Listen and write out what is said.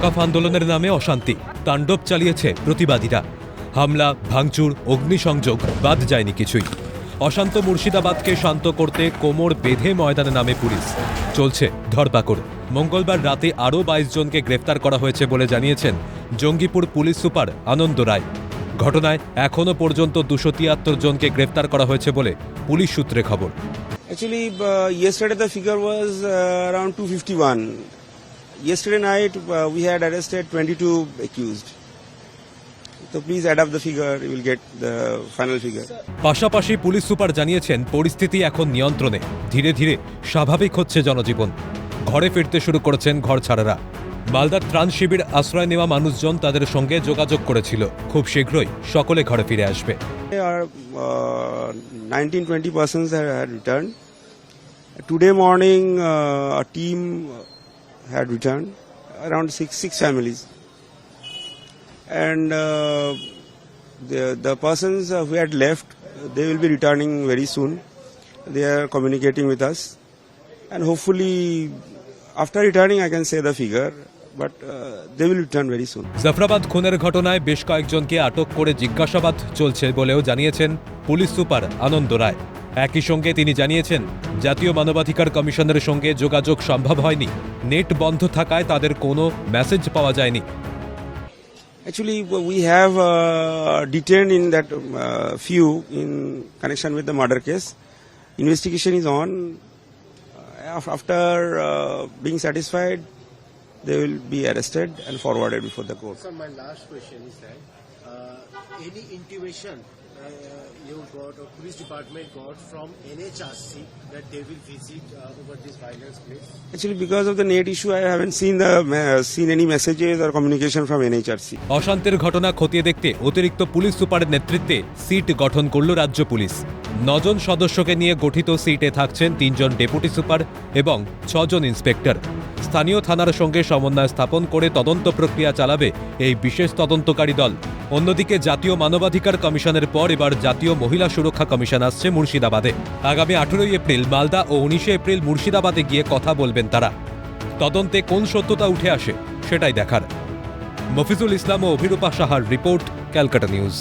ওয়াকফ আন্দোলনের নামে অশান্তি তাণ্ডব চালিয়েছে প্রতিবাদীরা। হামলা, ভাঙচুর, অগ্নিসংযোগ বাদ যায়নি কিছুই। অশান্ত মুর্শিদাবাদকে শান্ত করতে কোমর বেঁধে ময়দানে নামে পুলিশ। চলছে ধরপাকড়। মঙ্গলবার রাতে আরও 22 জনকে গ্রেফতার করা হয়েছে বলে জানিয়েছেন জঙ্গিপুর পুলিশ সুপার আনন্দ রায়। ঘটনায় এখনও পর্যন্ত 273 জনকে গ্রেফতার করা হয়েছে বলে পুলিশ সূত্রে খবর। Actually, yesterday the figure was around 251. Yesterday night we had arrested 22 accused. So please add up the figure, you will get the final figure. পাশাপাশি পুলিশ সুপার জানিয়েছেন পরিস্থিতি এখন নিয়ন্ত্রণে। ধীরে ধীরে স্বাভাবিক হচ্ছে জনজীবন। ঘরে ফিরতে শুরু করেছেন ঘরছাড়ারা। মালদার ত্রাণ শিবির আশ্রয় নেওয়া মানুষজন তাদের সঙ্গে যোগাযোগ করেছিল। খুব শীঘ্রই সকলে ঘরে ফিরে আসবে। 19-20 persons had returned. Today morning a team had returned, around six families. And the persons who had left, they will be returning very soon. They are communicating with us. And hopefully after returning I can say the figure. But they will return very soon. Jafarabad খুনের ঘটনায় বেশ কয়েকজনকে আটক করে জিজ্ঞাসাবাদ চলছে বলেও জানিয়েছেন পুলিশ সুপার আনন্দ রায়। একই সঙ্গে তিনি জানিয়েছেন জাতীয় মানবাধিকার কমিশনের সঙ্গে যোগাযোগ সম্ভব হয়নি। নেট বন্ধ থাকায় তাদের কোনো মেসেজ পাওয়া যায়নি। Actually, we have detained in that few in connection with the murder case. Investigation is on. After being satisfied, they will be arrested and forwarded before the court. So my last question is that any intimation you got or police department got from NHRC that they will visit over this violence place? Actually, because of the net issue, I haven't seen any messages or communication from NHRC. অশান্তির ঘটনা খতিয়ে দেখতে অতিরিক্ত police সুপারের নেতৃত্বে seat গঠন করল রাজ্য পুলিশ। 9 জন সদস্যকে নিয়ে গঠিত সিটে থাকছেন 3 জন ডেপুটি সুপার এবং 6 জন ইন্সপেক্টর। স্থানীয় থানার সঙ্গে সমন্বয় স্থাপন করে তদন্ত প্রক্রিয়া চালাবে এই বিশেষ তদন্তকারী দল। অন্যদিকে জাতীয় মানবাধিকার কমিশনের পর এবার জাতীয় মহিলা সুরক্ষা কমিশন আসছে মুর্শিদাবাদে। আগামী 18 এপ্রিল মালদা ও 19 এপ্রিল মুর্শিদাবাদে গিয়ে কথা বলবেন তারা। তদন্তে কোন সত্যতা উঠে আসে সেটাই দেখার। মফিজুল ইসলাম ও অভিরূপা সাহার রিপোর্ট, ক্যালকাটা নিউজ।